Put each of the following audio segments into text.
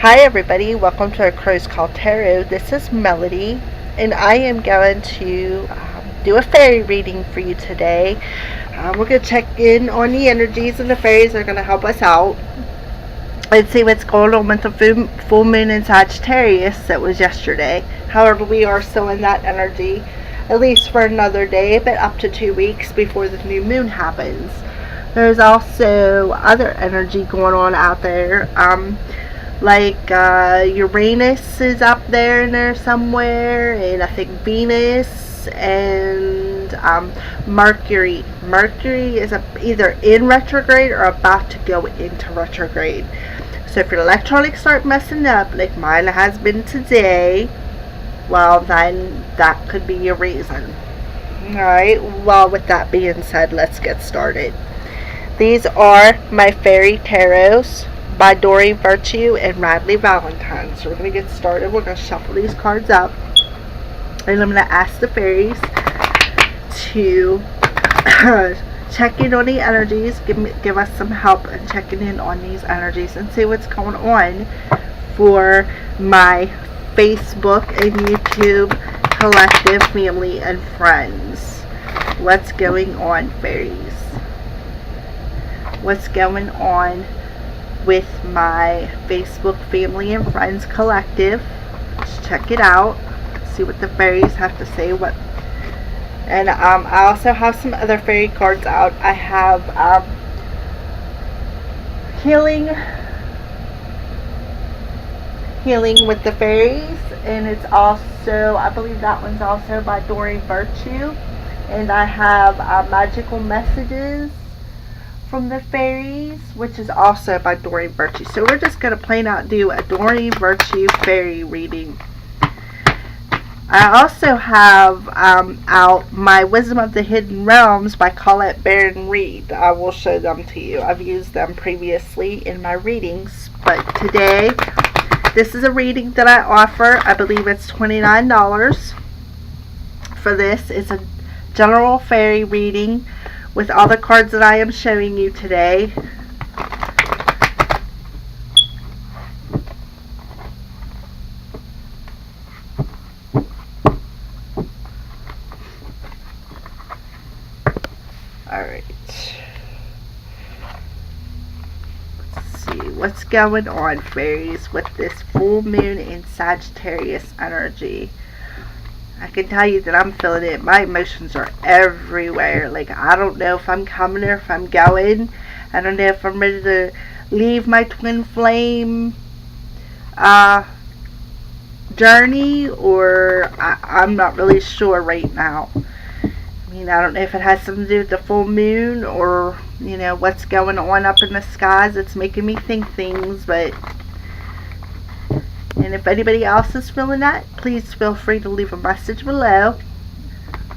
Hi everybody, welcome to our Crows Call Tarot. This is Melody, and I am going to do a fairy reading for you today. We're going to check in on the energies, and the fairies are going to help us out and see what's going on with the full moon in Sagittarius that was yesterday. However, we are still in that energy, at least for another day, but up to 2 weeks before the new moon happens. There's also other energy going on out there. Like Uranus is up there in there somewhere, and I think Venus and Mercury. Mercury is either in retrograde or about to go into retrograde. So if your electronics start messing up, like mine has been today, well, then that could be your reason. Alright, well, with that being said, let's get started. These are my fairy tarots by Dory Virtue and Radley Valentine. So we're going to get started. We're going to shuffle these cards up, and I'm going to ask the fairies to check in on the energies, give us some help in checking in on these energies and see what's going on for my Facebook and YouTube collective, family, and friends. What's going on, fairies? What's going on with my Facebook family and friends collective? Let's check it out, see what the fairies have to say. And I also have some other fairy cards out. I have healing with the fairies, and it's also, I believe that one's also by Dory Virtue. And I have magical messages from the fairies, which is also by Dory Virtue. So we're just going to plain out do a Dory Virtue fairy reading. I also have out my Wisdom of the Hidden Realms by Colette Baron Reed. I will show them to you. I've used them previously in my readings, but today this is a reading that I offer. I believe it's $29 for this. It's a general fairy reading with all the cards that I am showing you today. Alright. Let's see what's going on, fairies, with this full moon in Sagittarius energy. I can tell you that I'm feeling it. My emotions are everywhere. Like, I don't know if I'm coming or if I'm going. I don't know if I'm ready to leave my twin flame journey, or I'm not really sure right now. I mean, I don't know if it has something to do with the full moon, or, you know, what's going on up in the skies. It's making me think things, but... And if anybody else is feeling that, please feel free to leave a message below.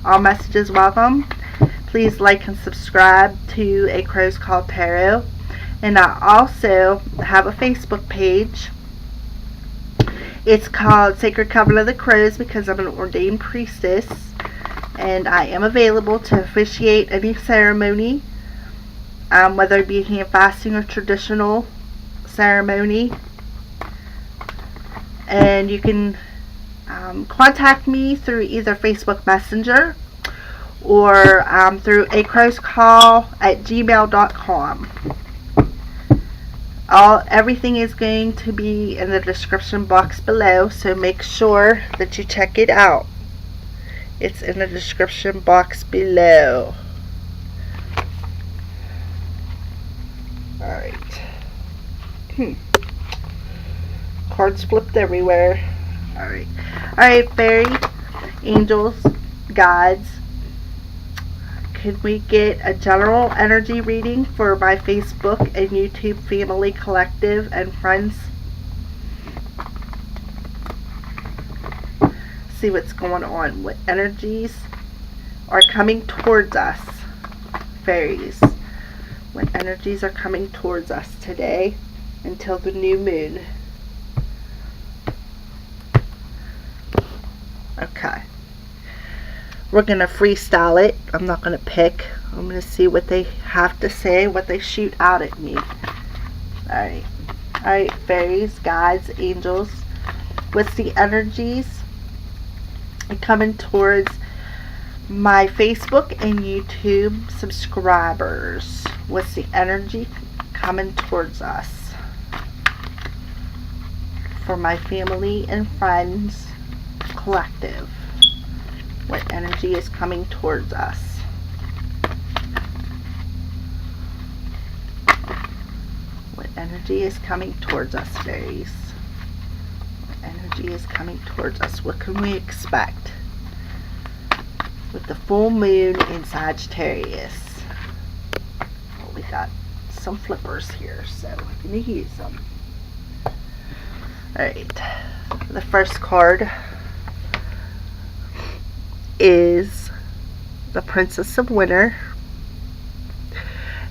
All messages welcome. Please like and subscribe to A Crows Call Tarot. And I also have a Facebook page. It's called Sacred Covenant of the Crows because I'm an ordained priestess. And I am available to officiate any ceremony, whether it be handfasting or traditional ceremony. And you can contact me through either Facebook Messenger or through acrowscall@gmail.com. Everything is going to be in the description box below, so make sure that you check it out. It's in the description box below. Alright. Cards flipped everywhere. Alright, fairy, angels, gods, could we get a general energy reading for my Facebook and YouTube family collective and friends? See what's going on. What energies are coming towards us, fairies? What energies are coming towards us today until the new moon? Okay. We're going to freestyle it. I'm not going to pick. I'm going to see what they have to say, what they shoot out at me. Alright. Alright, fairies, guides, angels. What's the energies coming towards my Facebook and YouTube subscribers? What's the energy coming towards us? For my family and friends collective, what energy is coming towards us? What energy is coming towards us, fairies? What energy is coming towards us? What can we expect with the full moon in Sagittarius? Well, we got some flippers here, so we're going to use them. Alright, the first card is the Princess of Winter,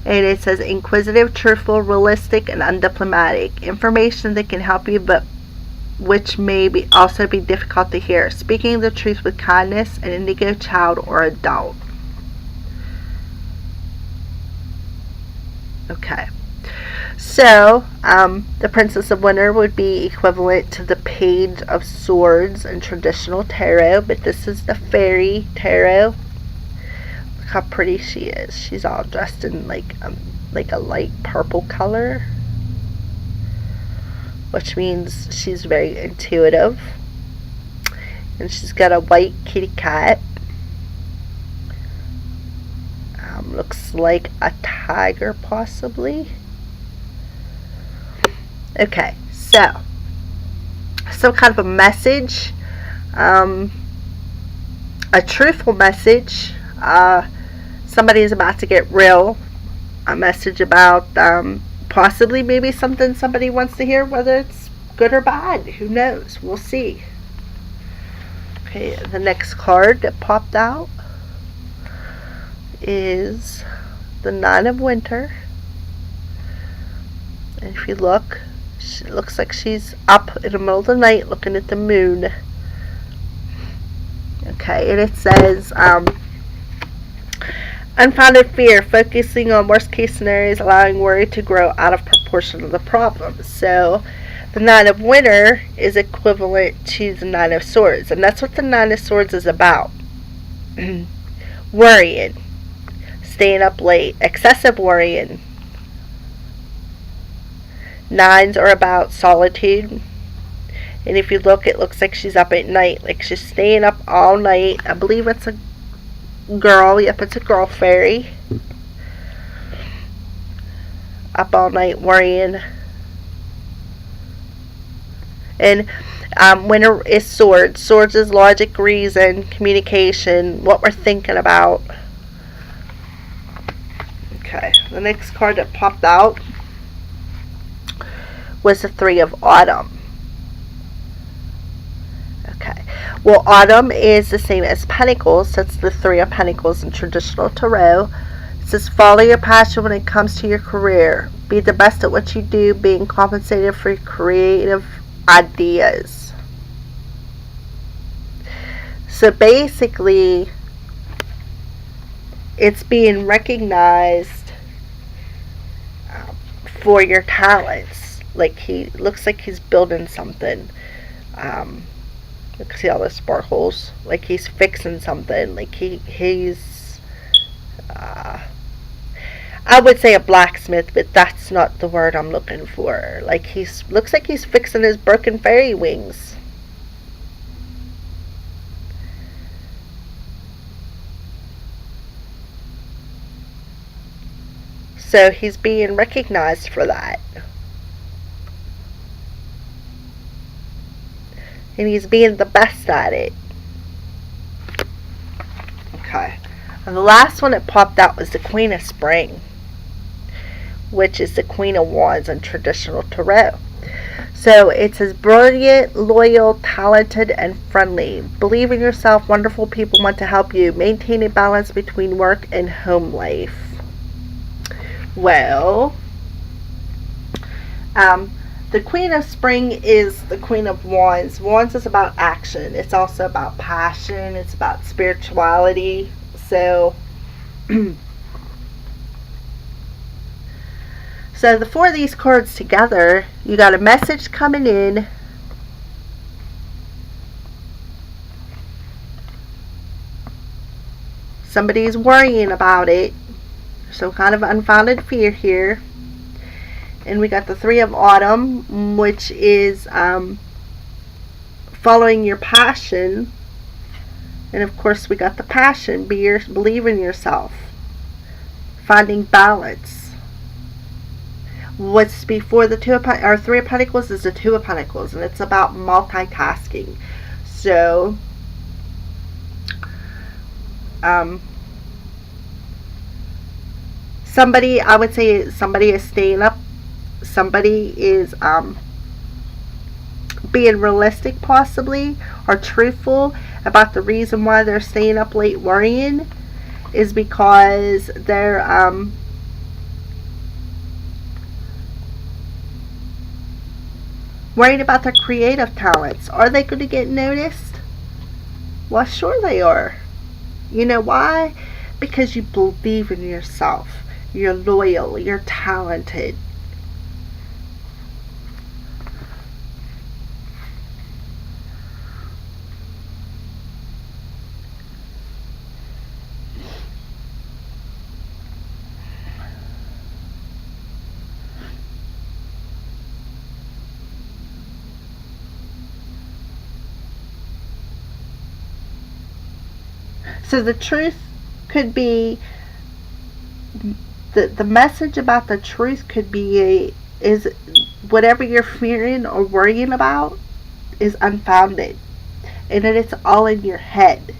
and it says inquisitive, truthful, realistic, and undiplomatic. Information that can help you, but which may also be difficult to hear. Speaking the truth with kindness, an indigo child or adult. Okay. So, the Princess of Winter would be equivalent to the Page of Swords in traditional tarot, but this is the fairy tarot. Look how pretty she is. She's all dressed in like a light purple color, which means she's very intuitive. And she's got a white kitty cat. Looks like a tiger, possibly. Okay, so some kind of a message, a truthful message. Somebody is about to get real. A message about possibly maybe something somebody wants to hear, whether it's good or bad. Who knows? We'll see. Okay, the next card that popped out is the Nine of Winter. And if you look, it looks like she's up in the middle of the night looking at the moon. Okay, and it says unfounded fear, focusing on worst case scenarios, allowing worry to grow out of proportion of the problem. So the Nine of Winter is equivalent to the Nine of Swords, and that's what the Nine of Swords is about. Worrying, staying up late, excessive worrying. Nines are about solitude. And if you look, it looks like she's up at night. Like she's staying up all night. I believe it's a girl. Yep, it's a girl fairy. Up all night worrying. And Winter is swords. Swords is logic, reason, communication, what we're thinking about. Okay, the next card that popped out was the Three of Autumn. Okay, well, Autumn is the same as Pentacles. That's the Three of Pentacles in traditional tarot. It says follow your passion when it comes to your career. Be the best at what you do, being compensated for your creative ideas. So basically, it's being recognized for your talents. Like he looks like he's building something. Look, see all the sparkles. Like he's fixing something. Like he's I would say a blacksmith, but that's not the word I'm looking for. Like looks like he's fixing his broken fairy wings. So he's being recognized for that. And he's being the best at it. Okay. And the last one that popped out was the Queen of Spring, which is the Queen of Wands in traditional tarot. So it says brilliant, loyal, talented, and friendly. Believe in yourself. Wonderful people want to help you. Maintain a balance between work and home life. Well, the Queen of Spring is the Queen of Wands. Wands is about action. It's also about passion. It's about spirituality. So So the 4 of these cards together, you got a message coming in. Somebody's worrying about it. Some kind of unfounded fear here. And we got the 3 of Autumn, which is following your passion. And of course we got the passion. Believe in yourself. Finding balance. What's before the 3 of Pentacles is the 2 of Pentacles, and it's about multitasking. So somebody, I would say somebody is staying up. Somebody is being realistic possibly, or truthful about the reason why they're staying up late worrying is because they're worried about their creative talents. Are they going to get noticed? Well, sure they are. You know why? Because you believe in yourself. You're loyal. You're talented. So the truth could be, the message about the truth could be is whatever you're fearing or worrying about is unfounded, and that it's all in your head.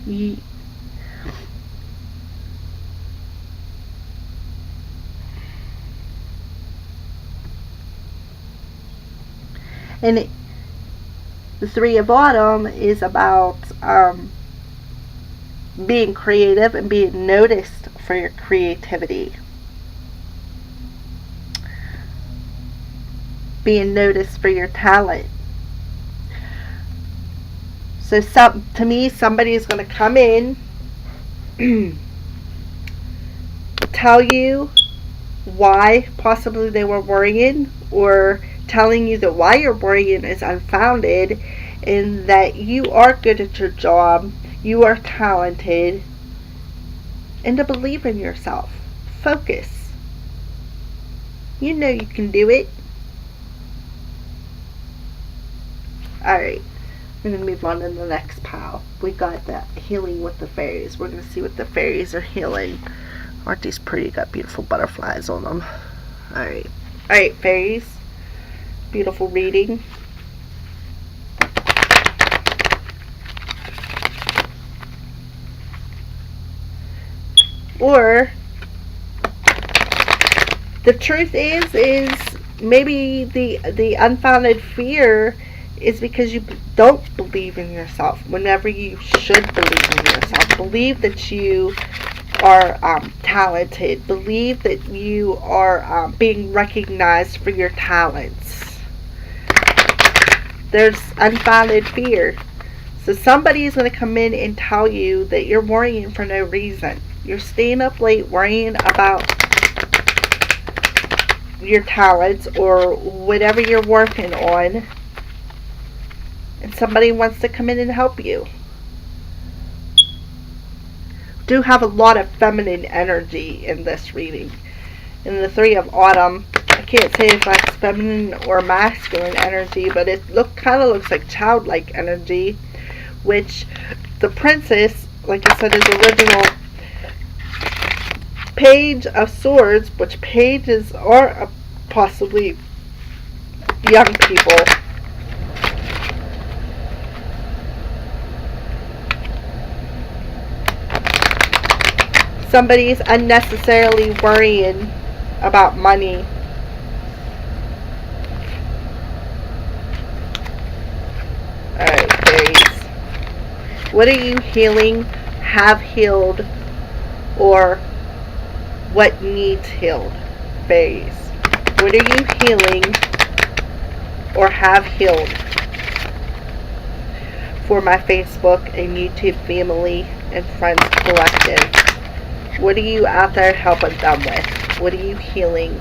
The 3 of Autumn is about being creative and being noticed for your creativity. Being noticed for your talent. So to me, somebody is going to come in, tell you why possibly they were worrying, or telling you that why you're worrying is unfounded, and that you are good at your job, you are talented, and to believe in yourself. Focus. You know you can do it. Alright, we're going to move on to the next pile. We got the healing with the fairies. We're going to see what the fairies are healing. Aren't these pretty? Got beautiful butterflies on them. Alright. Alright, fairies. Beautiful reading. Or the truth is maybe the unfounded fear is because you don't believe in yourself whenever you should believe in yourself. Believe that you are talented. Believe that you are being recognized for your talents. There's unfounded fear. So somebody is going to come in and tell you that you're worrying for no reason. You're staying up late worrying about your talents or whatever you're working on, and somebody wants to come in and help you. Do have a lot of feminine energy in this reading. In the 3 of Autumn, I can't say if that's feminine or masculine energy, but it kind of looks like childlike energy, which the princess, like I said, is original Page of Swords, which pages are possibly young people. Somebody's unnecessarily worrying about money. Alright, fairies. What are you healing, have healed, or what needs healed? Fairies. What are you healing or have healed for my Facebook and YouTube family and friends collective? What are you out there helping them with? What are you healing?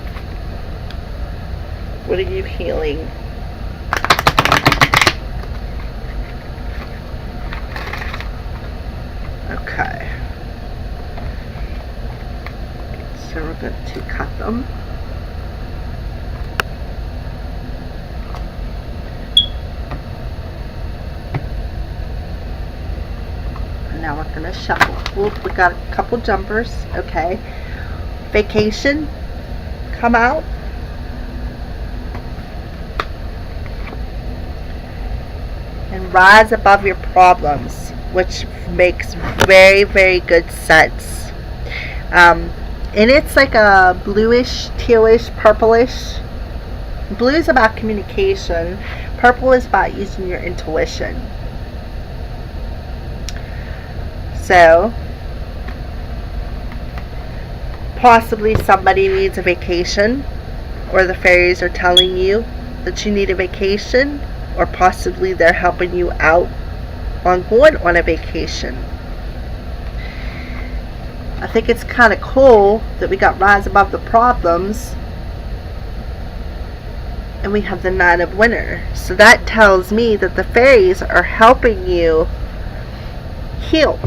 What are you healing? Okay. So we're going to cut them. And now we're going to shuffle. Whoop, we got a couple jumpers. Okay. Vacation. Come out. And rise above your problems, which makes very, very good sense. And it's like a bluish, tealish, purplish. Blue is about communication. Purple is about using your intuition. So, possibly somebody needs a vacation, or the fairies are telling you that you need a vacation, or possibly they're helping you out on going on a vacation. I think it's kind of cool that we got rise above the problems and we have the Nine of Winter. So that tells me that the fairies are helping you heal.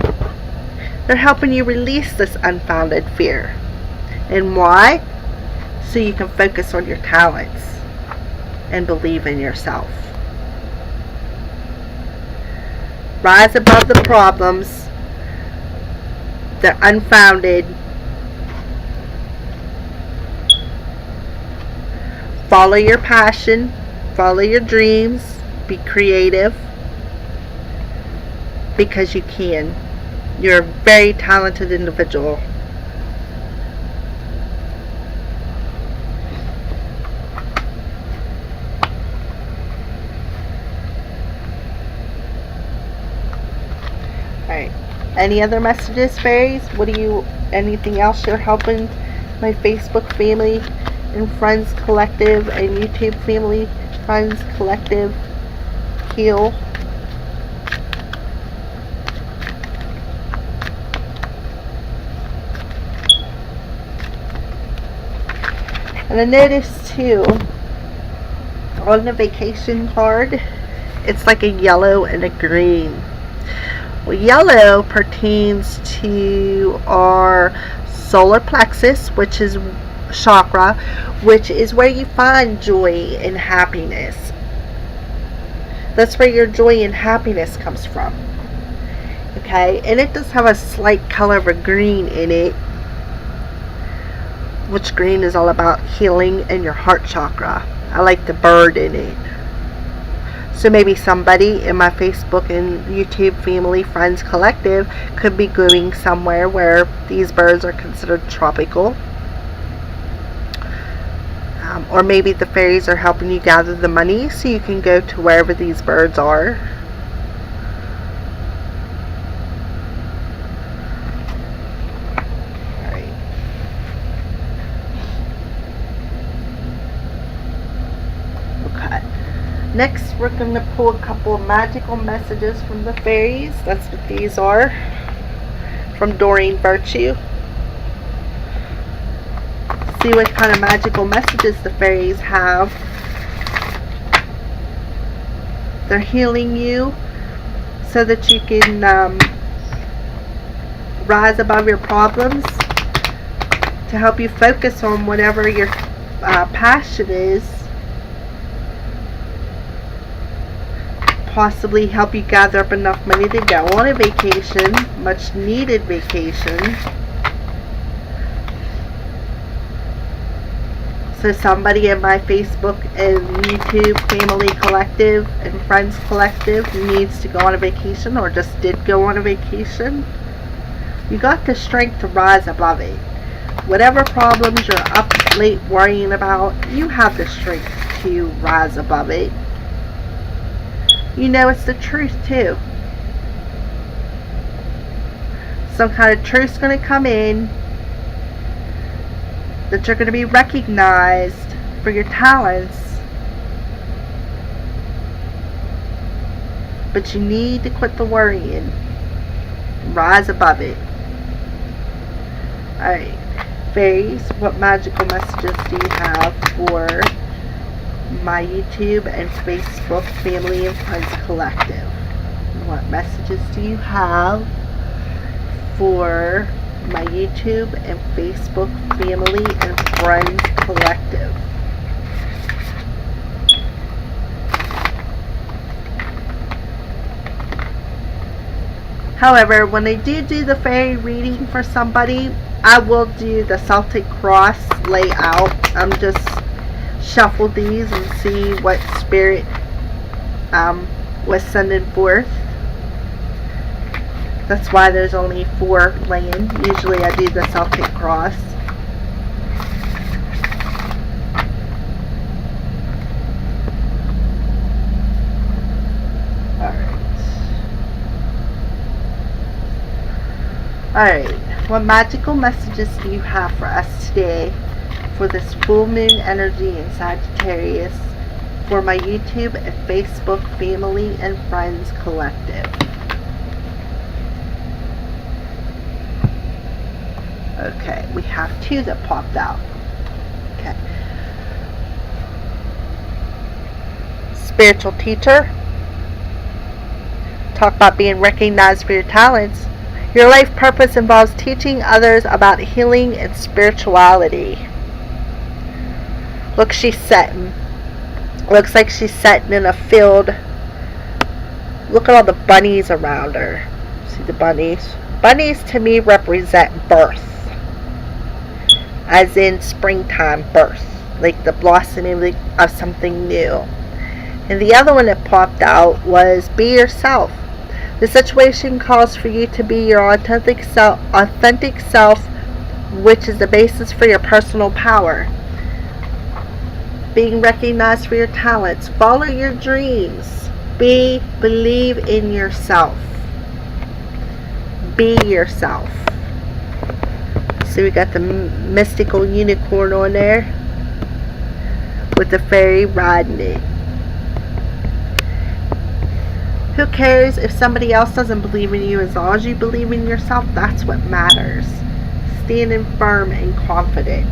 They're helping you release this unfounded fear. And why? So you can focus on your talents and believe in yourself. Rise above the problems. They're unfounded. Follow your passion. Follow your dreams. Be creative. Because you can. You're a very talented individual. Alright. Any other messages, fairies? Anything else you're helping my Facebook family and friends collective and YouTube family, friends collective heal? And I noticed too, on the vacation card, it's like a yellow and a green. Well, yellow pertains to our solar plexus, which is chakra, which is where you find joy and happiness. That's where your joy and happiness comes from. Okay, and it does have a slight color of a green in it, which green is all about healing in your heart chakra. I like the bird in it. So maybe somebody in my Facebook and YouTube family friends collective could be going somewhere where these birds are considered tropical. Or maybe the fairies are helping you gather the money so you can go to wherever these birds are. Next, we're going to pull a couple of magical messages from the fairies. That's what these are. From Doreen Virtue. See what kind of magical messages the fairies have. They're healing you so that you can rise above your problems, to help you focus on whatever your passion is. Possibly help you gather up enough money to go on a vacation, much needed vacation. So somebody in my Facebook and YouTube family collective and friends collective needs to go on a vacation, or just did go on a vacation. You got the strength to rise above it. Whatever problems you're up late worrying about, you have the strength to rise above it. You know it's the truth too. Some kind of truth's going to come in, that you're going to be recognized for your talents, but you need to quit the worrying and rise above it. Alright, Fairies, what magical messages do you have for my YouTube and Facebook Family and Friends Collective? What messages do you have for my YouTube and Facebook Family and Friends Collective? However, when I do the fairy reading for somebody, I will do the Celtic Cross layout. I'm just shuffle these and see what spirit was sending forth. That's why there's only 4 laying. Usually I do the Celtic Cross. Alright, what magical messages do you have for us today for this full moon energy in Sagittarius for my YouTube and Facebook Family and Friends Collective? Okay, we have 2 that popped out. Okay. Spiritual teacher. Talk about being recognized for your talents. Your life purpose involves teaching others about healing and spirituality. Look, she's setting. Looks like she's setting in a field. Look at all the bunnies around her. See the bunnies? Bunnies to me represent birth. As in springtime birth. Like the blossoming of something new. And the other one that popped out was be yourself. The situation calls for you to be your authentic self, which is the basis for your personal power. Being recognized for your talents. Follow your dreams. Believe in yourself. Be yourself. So we got the mystical unicorn on there with the fairy riding it. Who cares if somebody else doesn't believe in you? As long as you believe in yourself, that's what matters. Standing firm and confident.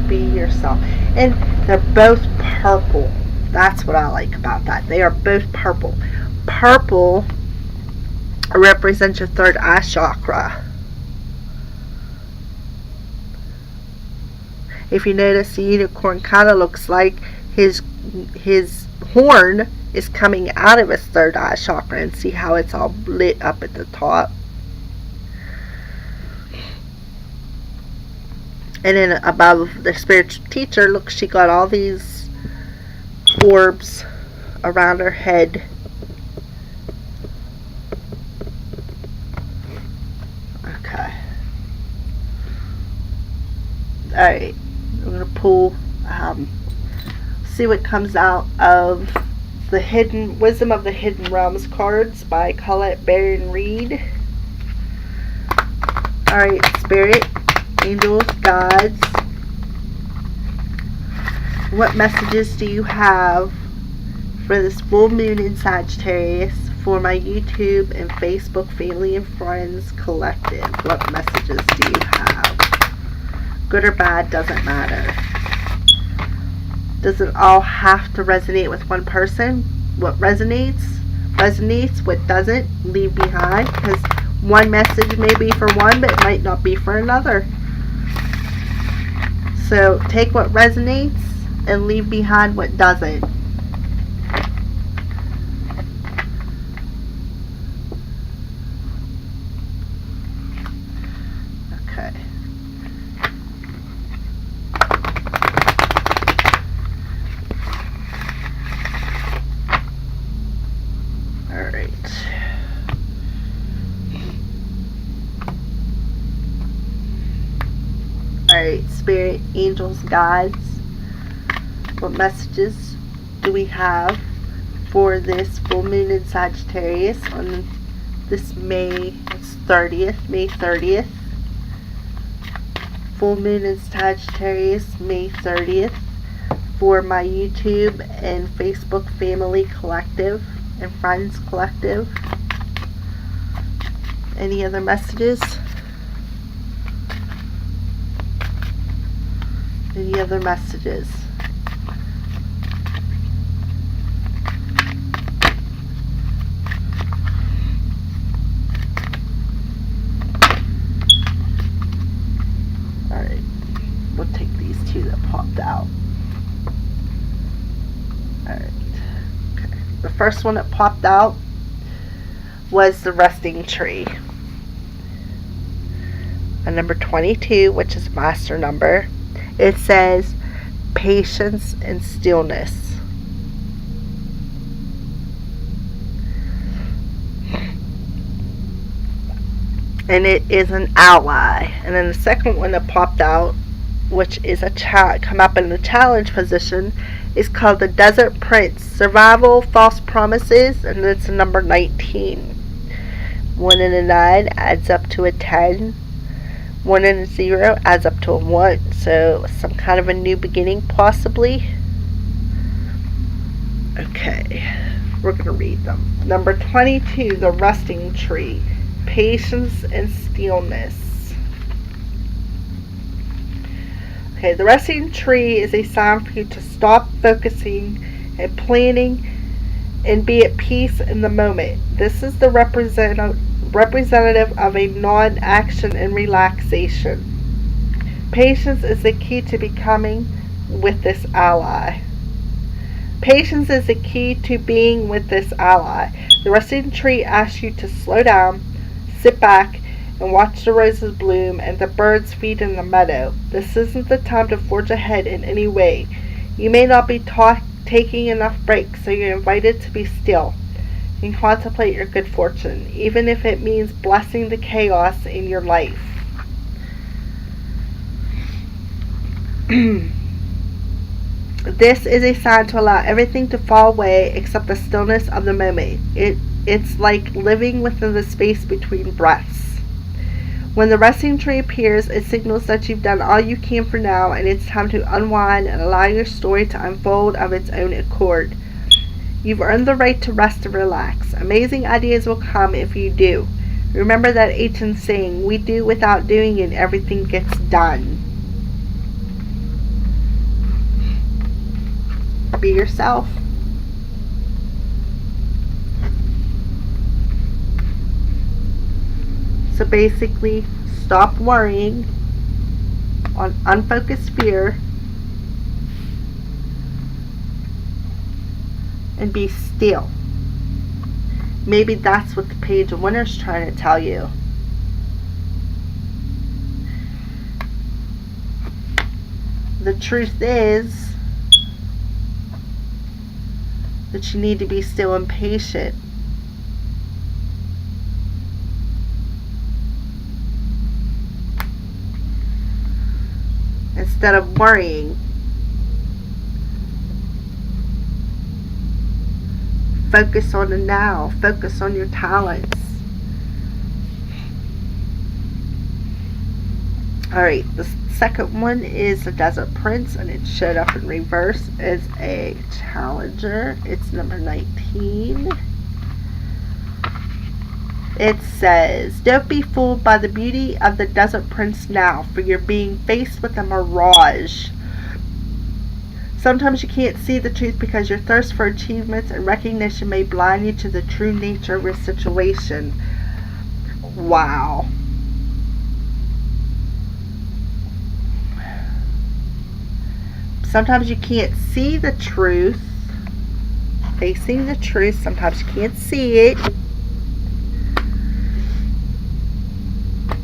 Be yourself. And they're both purple. That's what I like about that. They are both purple. Purple represents your 3rd eye chakra. If you notice, the unicorn kind of looks like his horn is coming out of his 3rd eye chakra, and see how it's all lit up at the top. And then above the spiritual teacher, look, she got all these orbs around her head. Okay. Alright. I'm going to pull, see what comes out of the Hidden Wisdom of the Hidden Realms cards by Colette Baron Reed. Alright, Spirit, Angels, Gods, what messages do you have for this full moon in Sagittarius for my YouTube and Facebook Family and Friends Collective? What messages do you have? Good or bad, doesn't matter. Doesn't all have to resonate with one person. What resonates, resonates. What doesn't, leave behind. Because one message may be for one, but it might not be for another. So take what resonates and leave behind what doesn't. Okay. Alright, Spirit, Angels, Gods, what messages do we have for this full moon in Sagittarius on this May 30th? Full moon in Sagittarius, May 30th, for my YouTube and Facebook Family Collective and Friends Collective. Any other messages? Any other messages? Alright, we'll take these two that popped out. Alright, okay. The first one that popped out was the resting tree. And number 22, which is master number, it says patience and stillness. And it is an ally. And then the second one that popped out, which is a come up in the challenge position, is called the Desert Prince. Survival, false promises, and it's number 19. 1 and a 9 adds up to a 10. 1 and a 0 adds up to a 1. So some kind of a new beginning, possibly. Okay, we're going to read them. Number 22, the resting tree. Patience and stillness. Okay, the resting tree is a sign for you to stop focusing and planning and be at peace in the moment. This is the representative of a non-action and relaxation. Patience is the key to becoming with this ally. Patience is the key to being with this ally. The resting tree asks you to slow down, sit back, and watch the roses bloom and the birds feed in the meadow. This isn't the time to forge ahead in any way. You may not be taking enough breaks, so you're invited to be still and contemplate your good fortune, even if it means blessing the chaos in your life. This is a sign to allow everything to fall away except the stillness of the moment. It's like living within the space between breaths. When the resting tree appears, it signals that you've done all you can for now, and it's time to unwind and allow your story to unfold of its own accord. You've earned the right to rest and relax. Amazing ideas will come if you do. Remember that ancient saying, we do without doing and everything gets done. Be yourself. So basically, stop worrying on unfocused fear and be still. Maybe that's what the Page of Winter's trying to tell you. The truth is that you need to be still and patient. Instead of worrying. Focus on the now. Focus on your talents. Alright, the second one is the Desert Prince, and it showed up in reverse as a challenger. It's number 19. It says, don't be fooled by the beauty of the Desert Prince now, for you're being faced with a mirage. Sometimes you can't see the truth because your thirst for achievements and recognition may blind you to the true nature of your situation. Wow. Sometimes you can't see the truth. Facing the truth, sometimes you can't see it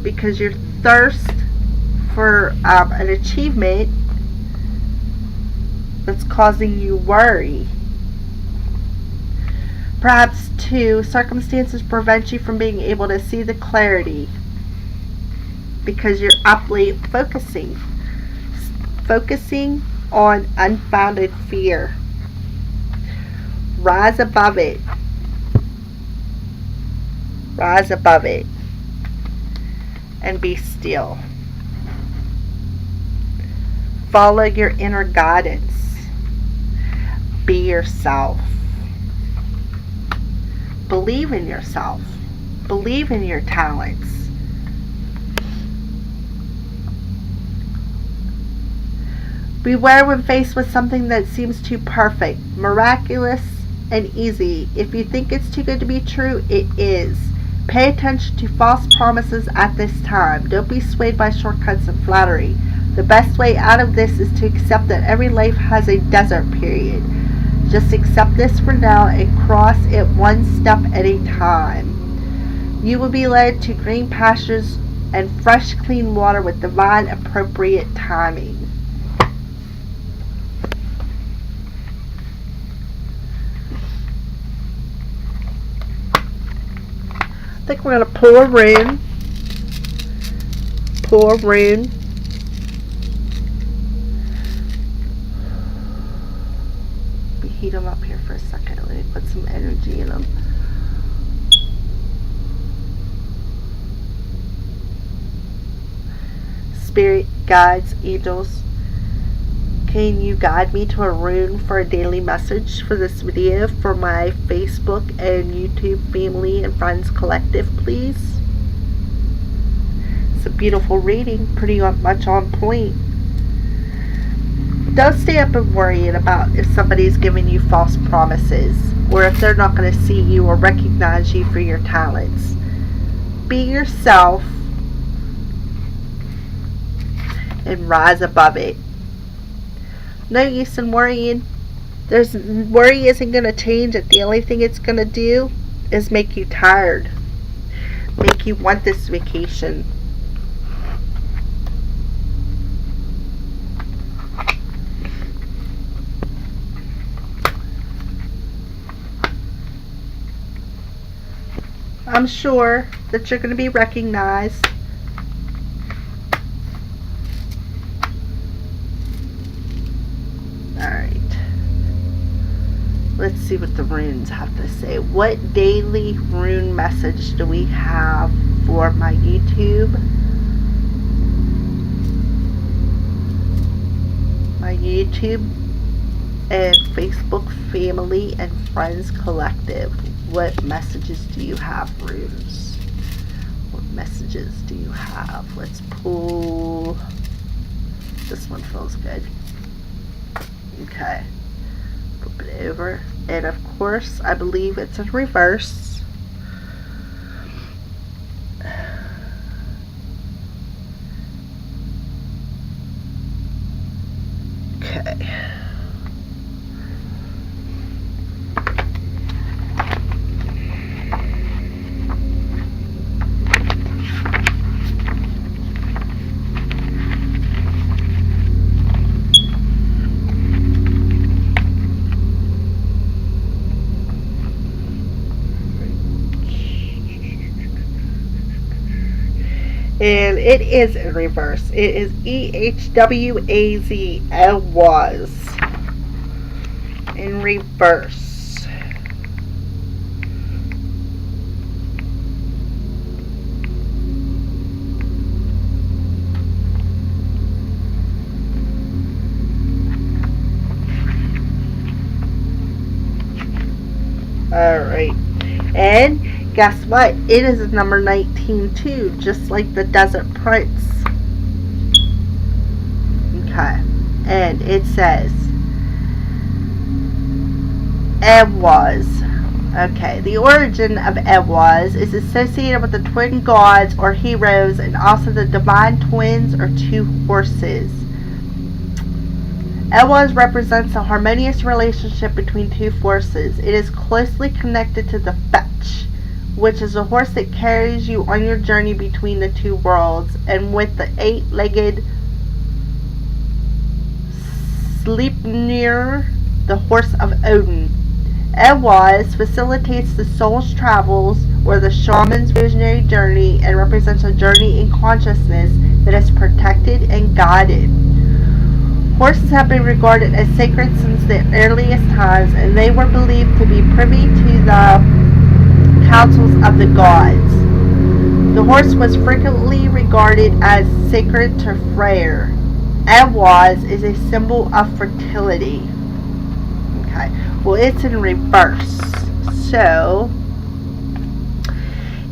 because your thirst for an achievement that's causing you worry. Perhaps too, circumstances prevent you from being able to see the clarity because you're up late focusing on unfounded fear. Rise above it. Rise above it and be still. Follow your inner guidance. Be yourself. Believe in yourself. Believe in your talents. Beware when faced with something that seems too perfect, miraculous, and easy. If you think it's too good to be true, it is. Pay attention to false promises at this time. Don't be swayed by shortcuts and flattery. The best way out of this is to accept that every life has a desert period. Just accept this for now and cross it one step at a time. You will be led to green pastures and fresh, clean water with divine, appropriate timing. I think we're going to pull a rune. Pull a rune. Let me heat them up here for a second. Let me put some energy in them. Spirit, guides, angels, can you guide me to a rune for a daily message for this video for my Facebook and YouTube family and friends collective, please? It's a beautiful reading, pretty much on point. Don't stay up and worrying about if somebody's giving you false promises or if they're not going to see you or recognize you for your talents. Be yourself and rise above it. No use in worrying. Worry isn't going to change it. The only thing it's going to do is make you tired. Make you want this vacation. I'm sure that you're going to be recognized. Alright. Let's see what the runes have to say. What daily rune message do we have for my YouTube? My YouTube and Facebook family and friends collective. What messages do you have, runes? What messages do you have? Let's pull. This one feels good. Okay. Flip it over. And of course, I believe it's in reverse. Okay. And it is in reverse. It is EHWAZ. It was in reverse. Alright. And guess what? It is number 19 too, just like the Desert Prince. Okay. And it says Ewaz. Okay. The origin of Ewaz is associated with the twin gods or heroes and also the divine twins or two horses. Ewaz represents a harmonious relationship between two forces. It is closely connected to the fetch, which is a horse that carries you on your journey between the two worlds, and with the eight-legged Sleipnir, the horse of Odin. Ewaz facilitates the soul's travels or the shaman's visionary journey and represents a journey in consciousness that is protected and guided. Horses have been regarded as sacred since the earliest times, and they were believed to be privy to the counsels of the gods. The horse was frequently regarded as sacred to Freyr. Ewaz is a symbol of fertility. Okay, well, it's in reverse. So,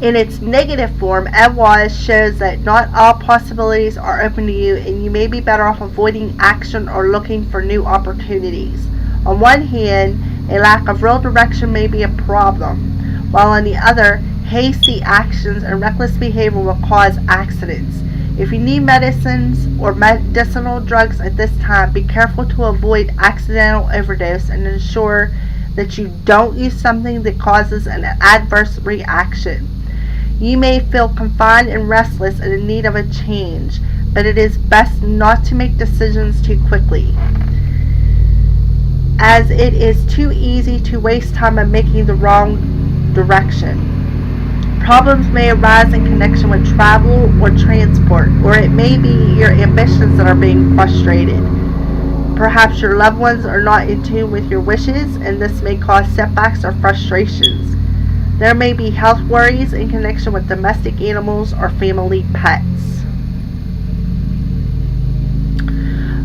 In its negative form, otherwise shows that not all possibilities are open to you, and you may be better off avoiding action or looking for new opportunities. On one hand, a lack of real direction may be a problem, while on the other, hasty actions and reckless behavior will cause accidents. If you need medicines or medicinal drugs at this time, be careful to avoid accidental overdose and ensure that you don't use something that causes an adverse reaction. You may feel confined and restless and in need of a change, but it is best not to make decisions too quickly, as it is too easy to waste time on making the wrong direction. Problems may arise in connection with travel or transport, or it may be your ambitions that are being frustrated. Perhaps your loved ones are not in tune with your wishes, and this may cause setbacks or frustrations. There may be health worries in connection with domestic animals or family pets.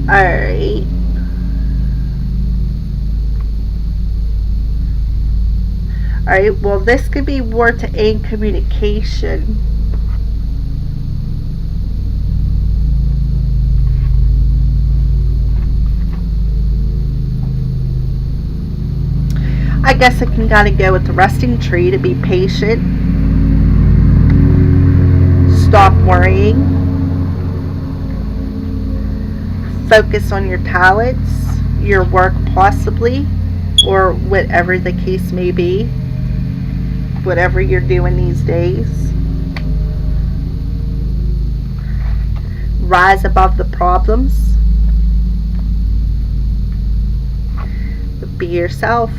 Alright. Alright, well, this could be more to aid communication. I guess I can kind of go with the resting tree to be patient. Stop worrying. Focus on your talents, your work possibly, or whatever the case may be. Whatever you're doing these days. Rise above the problems. Be yourself.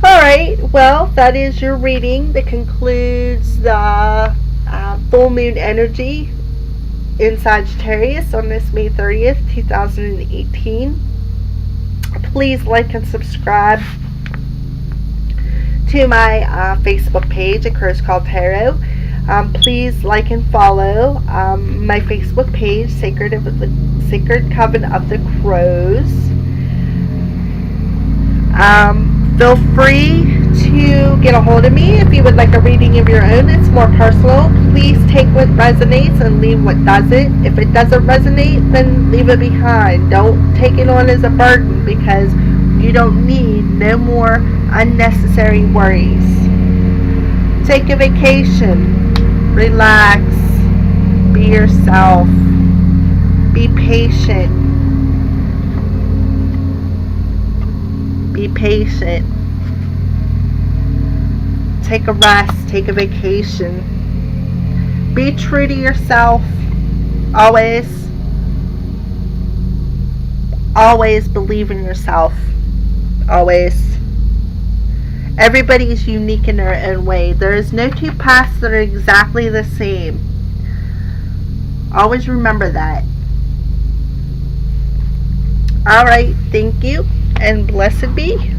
Alright, well, that is your reading that concludes the full moon energy in Sagittarius on this May 30th, 2018. Please like and subscribe to my Facebook page, A Cross Called Tarot. Please like and follow my Facebook page, Sacred Coven of the Crows. Feel free to get a hold of me if you would like a reading of your own. It's more personal. Please take what resonates and leave what doesn't. If it doesn't resonate, then leave it behind. Don't take it on as a burden, because you don't need no more unnecessary worries. Take a vacation. Relax. Be yourself. Be patient. Be patient. Take a rest. Take a vacation. Be true to yourself. Always. Always believe in yourself. Always. Everybody is unique in their own way. There is no two paths that are exactly the same. Always remember that. Alright, thank you, and blessed be.